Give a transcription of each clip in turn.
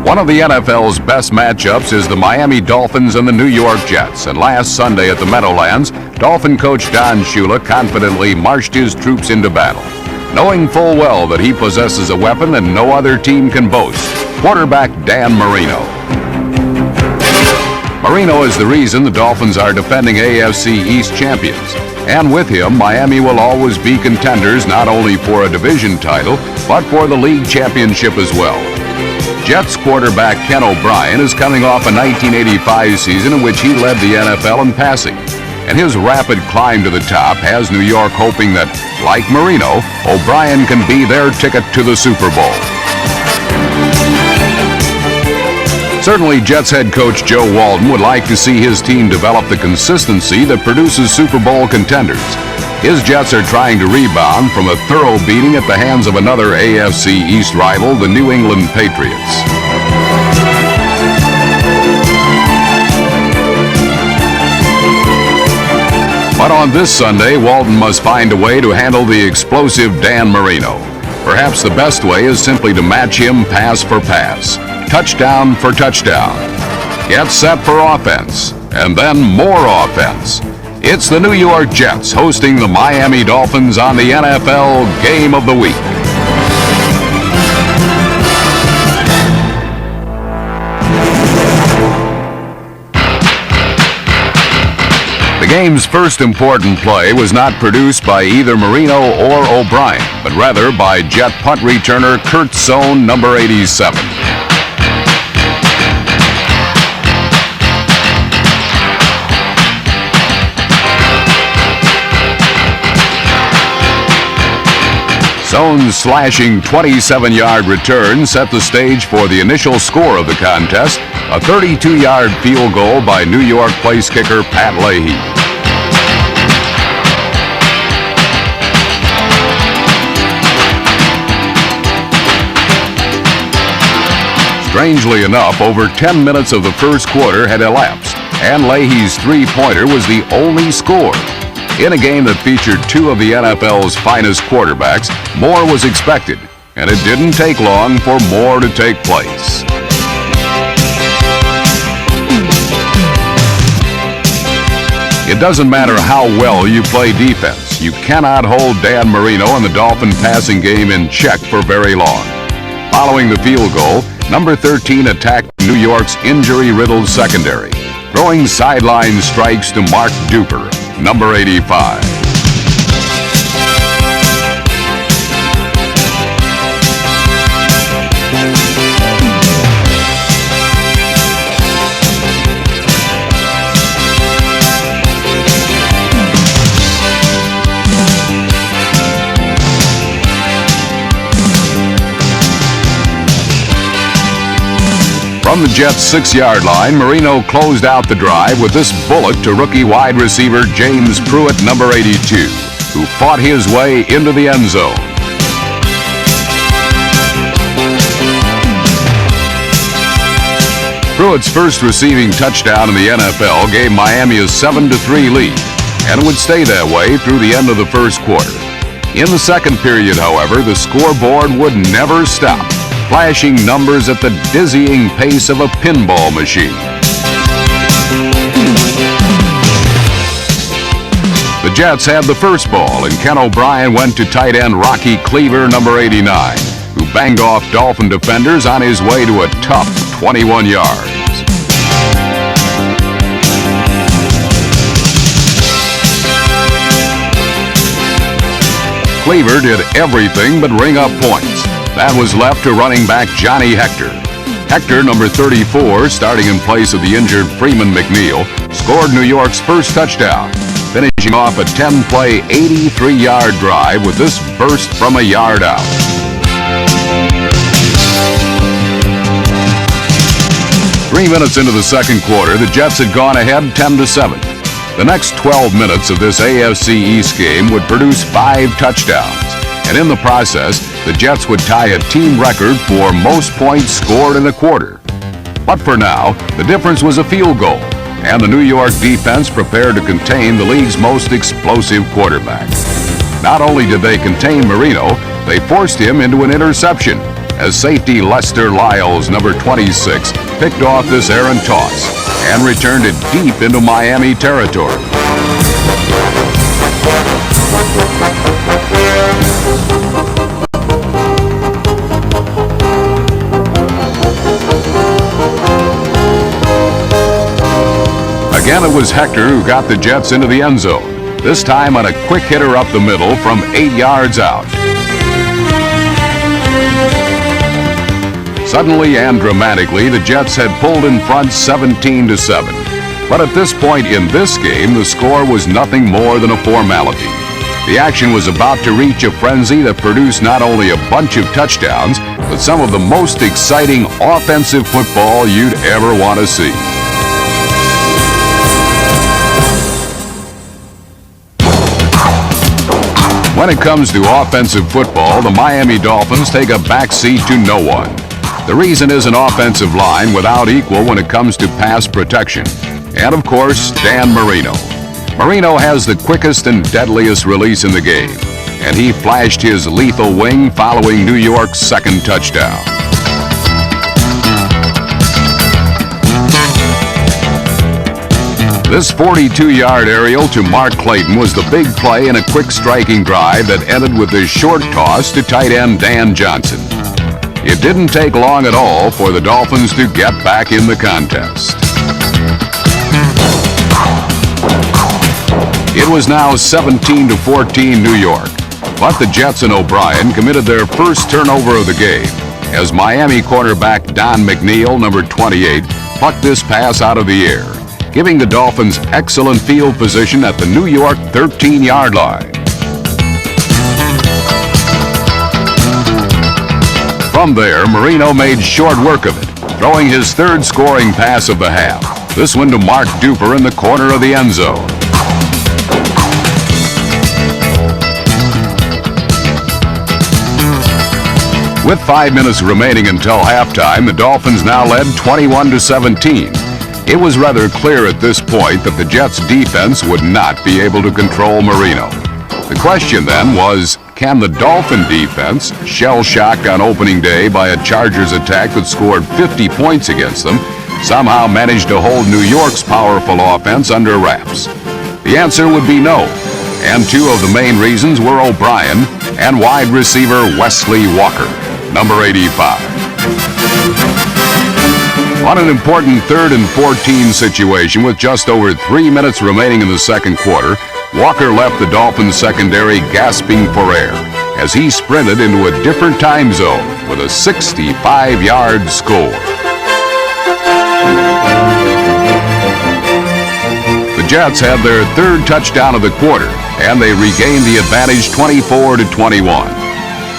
One of the NFL's best matchups is the Miami Dolphins and the New York Jets. And last Sunday at the Meadowlands, Dolphin coach Don Shula confidently marched his troops into battle, knowing full well that he possesses a weapon that no other team can boast: quarterback Dan Marino. Marino is the reason the Dolphins are defending AFC East champions. And with him, Miami will always be contenders not only for a division title, but for the league championship as well. Jets quarterback Ken O'Brien is coming off a 1985 season in which he led the NFL in passing. And his rapid climb to the top has New York hoping that, like Marino, O'Brien can be their ticket to the Super Bowl. Certainly, Jets head coach Joe Walton would like to see his team develop the consistency that produces Super Bowl contenders. His Jets are trying to rebound from a thorough beating at the hands of another AFC East rival, the New England Patriots. But on this Sunday, Walton must find a way to handle the explosive Dan Marino. Perhaps the best way is simply to match him pass for pass, touchdown for touchdown. Get set for offense, and then more offense. It's the New York Jets hosting the Miami Dolphins on the NFL Game of the Week. The game's first important play was not produced by either Marino or O'Brien, but rather by Jet punt returner Kurt Sohn, number 87. Sohn's slashing 27-yard return set the stage for the initial score of the contest, a 32-yard field goal by New York place kicker Pat Leahy. Strangely enough, over 10 minutes of the first quarter had elapsed, and Leahy's three-pointer was the only score. In a game that featured two of the NFL's finest quarterbacks, more was expected, and it didn't take long for more to take place. It doesn't matter how well you play defense, you cannot hold Dan Marino and the Dolphin passing game in check for very long. Following the field goal, number 13 attacked New York's injury-riddled secondary, throwing sideline strikes to Mark Duper, number 85. From the Jets' 6-yard line, Marino closed out the drive with this bullet to rookie wide receiver James Pruitt, number 82, who fought his way into the end zone. Pruitt's first receiving touchdown in the NFL gave Miami a 7-3 lead, and would stay that way through the end of the first quarter. In the second period, however, the scoreboard would never stop, flashing numbers at the dizzying pace of a pinball machine. The Jets had the first ball, and Ken O'Brien went to tight end Rocky Cleaver, number 89, who banged off Dolphin defenders on his way to a tough 21 yards. Cleaver did everything but ring up points. That was left to running back Johnny Hector. Hector, number 34, starting in place of the injured Freeman McNeil, scored New York's first touchdown, finishing off a 10-play, 83-yard drive with this burst from a yard out. Three minutes into the second quarter, the Jets had gone ahead 10-7. The next 12 minutes of this AFC East game would produce 5 touchdowns, and in the process, the Jets would tie a team record for most points scored in a quarter. But for now, the difference was a field goal, and the New York defense prepared to contain the league's most explosive quarterback. Not only did they contain Marino, they forced him into an interception, as safety Lester Lyles, number 26, picked off this errant toss and returned it deep into Miami territory. Again, it was Hector who got the Jets into the end zone, this time on a quick hitter up the middle from 8 yards out. Suddenly and dramatically, the Jets had pulled in front 17-7. But at this point in this game, the score was nothing more than a formality. The action was about to reach a frenzy that produced not only a bunch of touchdowns, but some of the most exciting offensive football you'd ever want to see. When it comes to offensive football, the Miami Dolphins take a backseat to no one. The reason is an offensive line without equal when it comes to pass protection. And of course, Dan Marino. Marino has the quickest and deadliest release in the game, and he flashed his lethal wing following New York's second touchdown. This 42-yard aerial to Mark Clayton was the big play in a quick striking drive that ended with a short toss to tight end Dan Johnson. It didn't take long at all for the Dolphins to get back in the contest. It was now 17-14 New York, but the Jets and O'Brien committed their first turnover of the game as Miami cornerback Don McNeil, number 28, plucked this pass out of the air, giving the Dolphins excellent field position at the New York 13-yard line. From there, Marino made short work of it, throwing his third scoring pass of the half, this one to Mark Duper in the corner of the end zone. With 5 minutes remaining until halftime, the Dolphins now led 21-17. It was rather clear at this point that the Jets' defense would not be able to control Marino. The question then was, can the Dolphin defense, shell-shocked on opening day by a Chargers attack that scored 50 points against them, somehow manage to hold New York's powerful offense under wraps? The answer would be no, and two of the main reasons were O'Brien and wide receiver Wesley Walker, number 85. On an important 3rd and 14 situation with just over 3 minutes remaining in the second quarter, Walker left the Dolphins secondary gasping for air as he sprinted into a different time zone with a 65-yard score. The Jets had their third touchdown of the quarter, and they regained the advantage 24-21.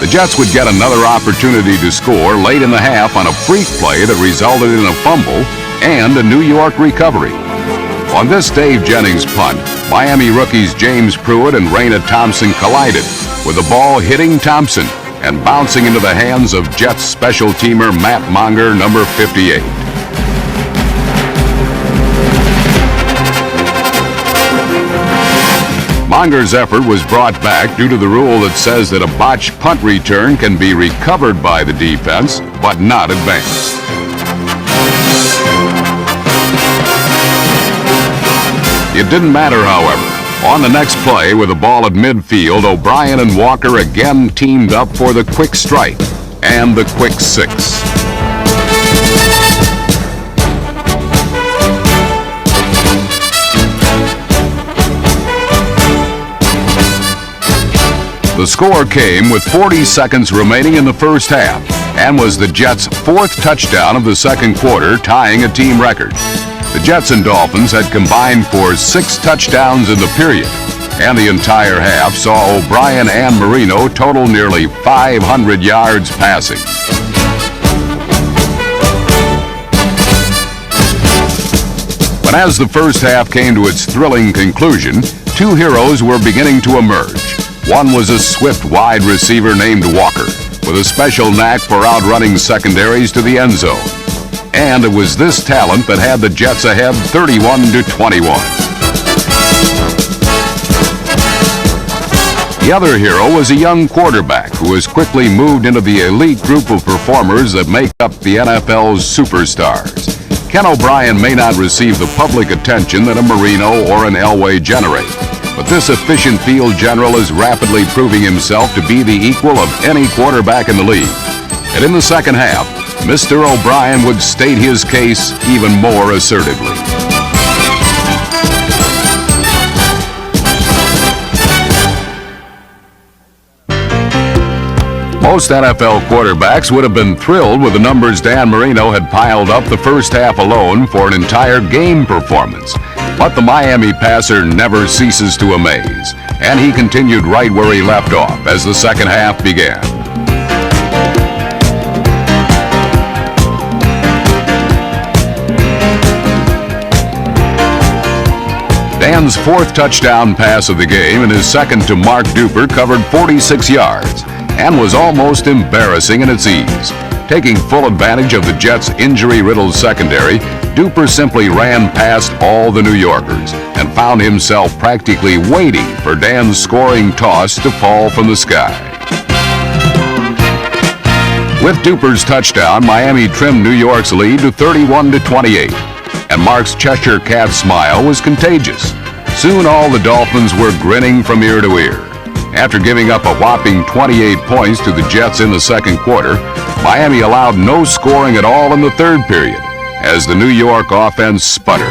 The Jets would get another opportunity to score late in the half on a freak play that resulted in a fumble and a New York recovery. On this Dave Jennings punt, Miami rookies James Pruitt and Raina Thompson collided, with the ball hitting Thompson and bouncing into the hands of Jets special teamer Matt Monger, number 58. Monger's effort was brought back due to the rule that says that a botched punt return can be recovered by the defense, but not advanced. It didn't matter, however. On the next play, with the ball at midfield, O'Brien and Walker again teamed up for the quick strike and the quick six. The score came with 40 seconds remaining in the first half and was the Jets' fourth touchdown of the second quarter, tying a team record. The Jets and Dolphins had combined for 6 touchdowns in the period, and the entire half saw O'Brien and Marino total nearly 500 yards passing. But as the first half came to its thrilling conclusion, two heroes were beginning to emerge. One was a swift wide receiver named Walker, with a special knack for outrunning secondaries to the end zone. And it was this talent that had the Jets ahead 31-21. The other hero was a young quarterback, who has quickly moved into the elite group of performers that make up the NFL's superstars. Ken O'Brien may not receive the public attention that a Marino or an Elway generate, but this efficient field general is rapidly proving himself to be the equal of any quarterback in the league. And in the second half, Mr. O'Brien would state his case even more assertively. Most NFL quarterbacks would have been thrilled with the numbers Dan Marino had piled up the first half alone for an entire game performance. But the Miami passer never ceases to amaze, and he continued right where he left off as the second half began. Dan's fourth touchdown pass of the game and his second to Mark Duper covered 46 yards and was almost embarrassing in its ease. Taking full advantage of the Jets' injury-riddled secondary, Duper simply ran past all the New Yorkers and found himself practically waiting for Dan's scoring toss to fall from the sky. With Duper's touchdown, Miami trimmed New York's lead to 31-28, and Mark's Cheshire Cat smile was contagious. Soon all the Dolphins were grinning from ear to ear. After giving up a whopping 28 points to the Jets in the second quarter, Miami allowed no scoring at all in the third period as the New York offense sputtered.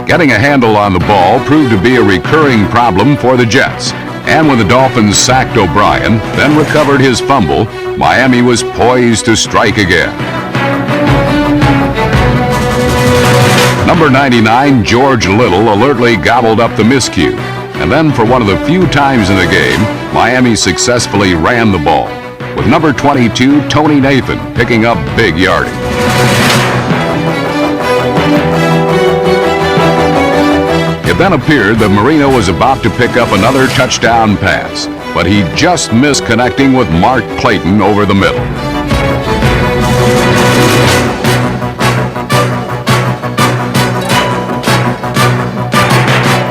Getting a handle on the ball proved to be a recurring problem for the Jets. And when the Dolphins sacked O'Brien, then recovered his fumble, Miami was poised to strike again. Number 99, George Little, alertly gobbled up the miscue. And then for one of the few times in the game, Miami successfully ran the ball, with number 22, Tony Nathan, picking up big yardage. It then appeared that Marino was about to pick up another touchdown pass, but he just missed connecting with Mark Clayton over the middle.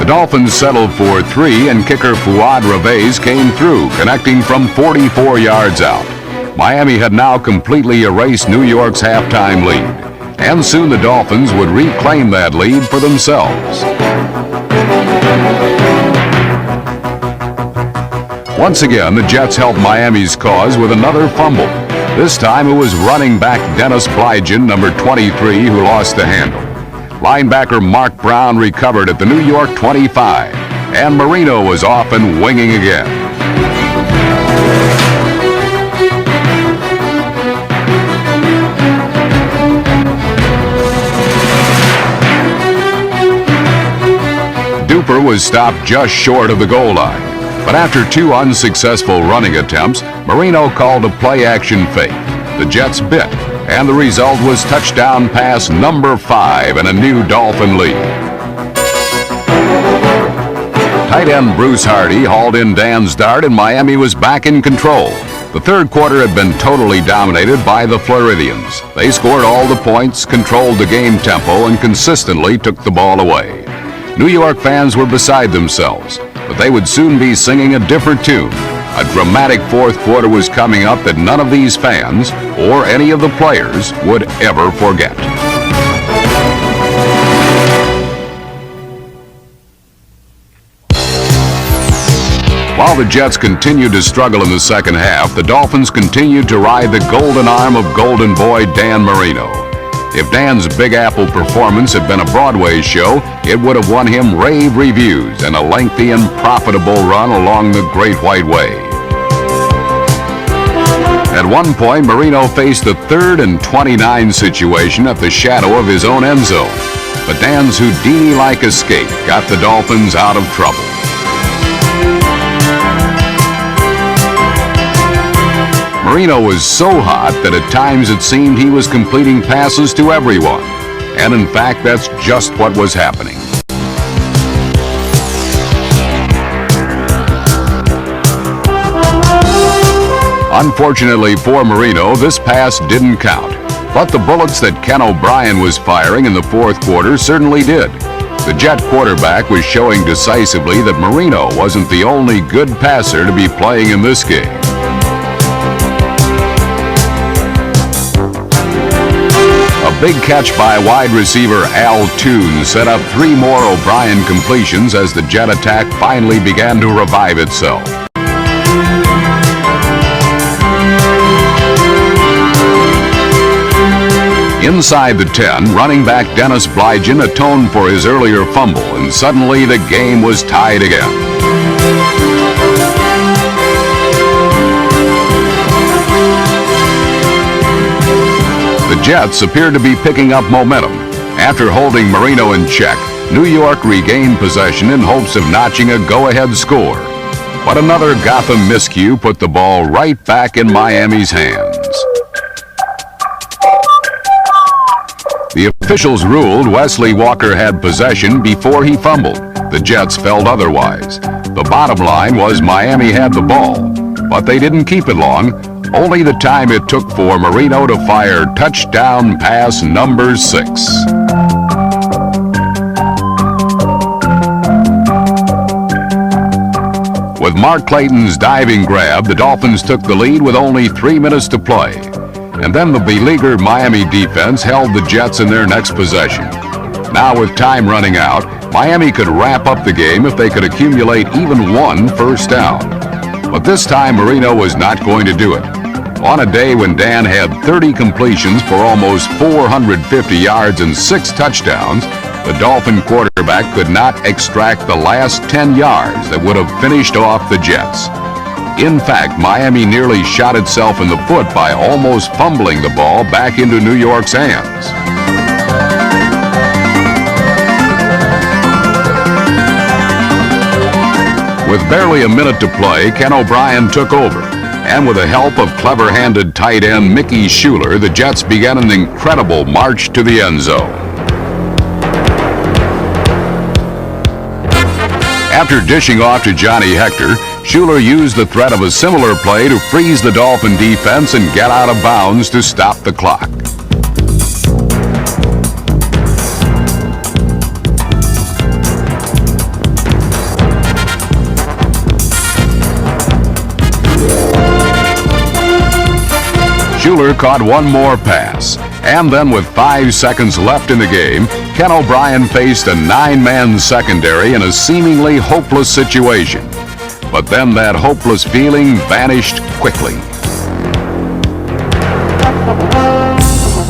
The Dolphins settled for 3, and kicker Fuad Reves came through, connecting from 44 yards out. Miami had now completely erased New York's halftime lead, and soon the Dolphins would reclaim that lead for themselves. Once again, the Jets helped Miami's cause with another fumble. This time it was running back Dennis Blygen, number 23, who lost the handle. Linebacker Mark Brown recovered at the New York 25, and Marino was off and winging again. Duper was stopped just short of the goal line. But after 2 unsuccessful running attempts, Marino called a play-action fake. The Jets bit, and the result was touchdown pass number 5 and a new Dolphin lead. Tight end Bruce Hardy hauled in Dan's dart, and Miami was back in control. The third quarter had been totally dominated by the Floridians. They scored all the points, controlled the game tempo, and consistently took the ball away. New York fans were beside themselves, but they would soon be singing a different tune. A dramatic fourth quarter was coming up that none of these fans or any of the players would ever forget. While the Jets continued to struggle in the second half, the Dolphins continued to ride the golden arm of Golden Boy Dan Marino. If Dan's Big Apple performance had been a Broadway show, it would have won him rave reviews and a lengthy and profitable run along the Great White Way. At one point, Marino faced a 3rd and 29 situation at the shadow of his own end zone, but Dan's Houdini-like escape got the Dolphins out of trouble. Marino was so hot that at times it seemed he was completing passes to everyone. And in fact, that's just what was happening. Unfortunately for Marino, this pass didn't count. But the bullets that Ken O'Brien was firing in the fourth quarter certainly did. The Jet quarterback was showing decisively that Marino wasn't the only good passer to be playing in this game. A big catch by wide receiver Al Toon set up 3 more O'Brien completions as the Jet attack finally began to revive itself. Inside the 10, running back Dennis Blygen atoned for his earlier fumble, and suddenly the game was tied again. The Jets appeared to be picking up momentum. After holding Marino in check, New York regained possession in hopes of notching a go-ahead score. But another Gotham miscue put the ball right back in Miami's hands. The officials ruled Wesley Walker had possession before he fumbled. The Jets felt otherwise. The bottom line was Miami had the ball, but they didn't keep it long, only the time it took for Marino to fire touchdown pass number 6. With Mark Clayton's diving grab, the Dolphins took the lead with only 3 minutes to play. And then the beleaguered Miami defense held the Jets in their next possession. Now with time running out, Miami could wrap up the game if they could accumulate even 1 first down. But this time Marino was not going to do it. On a day when Dan had 30 completions for almost 450 yards and 6 touchdowns, the Dolphin quarterback could not extract the last 10 yards that would have finished off the Jets. In fact, Miami nearly shot itself in the foot by almost fumbling the ball back into New York's hands. With barely a minute to play, Ken O'Brien took over. And with the help of clever-handed tight end Mickey Schuler, the Jets began an incredible march to the end zone. After dishing off to Johnny Hector, Schuler used the threat of a similar play to freeze the Dolphin defense and get out of bounds to stop the clock. Schuler caught one more pass, and then with 5 seconds left in the game, Ken O'Brien faced a 9-man secondary in a seemingly hopeless situation. But then that hopeless feeling vanished quickly.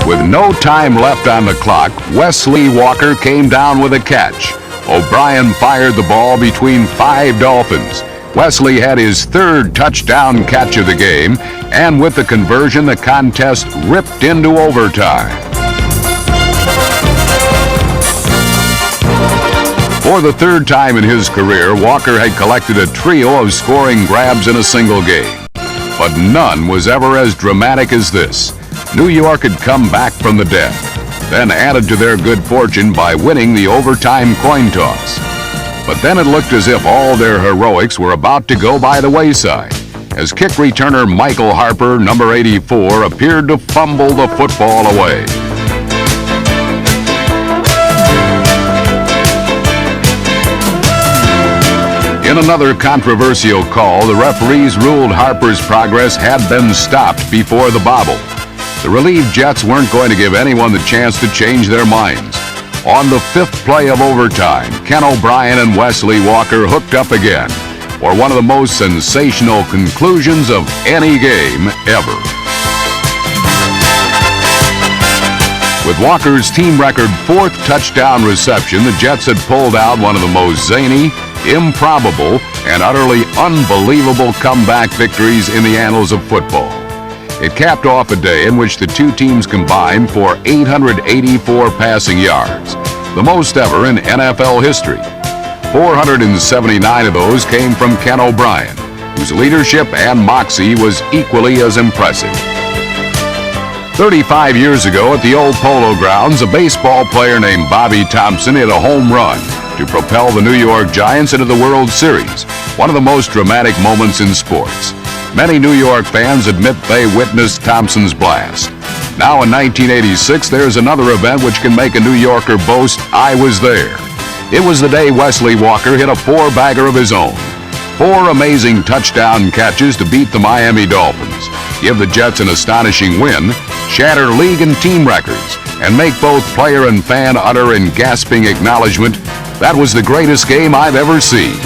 With no time left on the clock, Wesley Walker came down with a catch. O'Brien fired the ball between 5 Dolphins. Wesley had his 3rd touchdown catch of the game, and with the conversion, the contest ripped into overtime. For the 3rd time in his career, Walker had collected a trio of scoring grabs in a single game. But none was ever as dramatic as this. New York had come back from the dead, then added to their good fortune by winning the overtime coin toss. But then it looked as if all their heroics were about to go by the wayside, as kick returner Michael Harper, number 84, appeared to fumble the football away. In another controversial call, the referees ruled Harper's progress had been stopped before the bobble. The relieved Jets weren't going to give anyone the chance to change their minds. On the 5th play of overtime, Ken O'Brien and Wesley Walker hooked up again for one of the most sensational conclusions of any game ever. With Walker's team record 4th touchdown reception, the Jets had pulled out one of the most zany, improbable, and utterly unbelievable comeback victories in the annals of football. It capped off a day in which the two teams combined for 884 passing yards, the most ever in NFL history. 479 of those came from Ken O'Brien, whose leadership and moxie was equally as impressive. 35 years ago at the old Polo Grounds, a baseball player named Bobby Thompson hit a home run to propel the New York Giants into the World Series, one of the most dramatic moments in sports. Many New York fans admit they witnessed Thompson's blast. Now in 1986, there's another event which can make a New Yorker boast, "I was there." It was the day Wesley Walker hit a four-bagger of his own. 4 amazing touchdown catches to beat the Miami Dolphins, give the Jets an astonishing win, shatter league and team records, and make both player and fan utter in gasping acknowledgement, "That was the greatest game I've ever seen."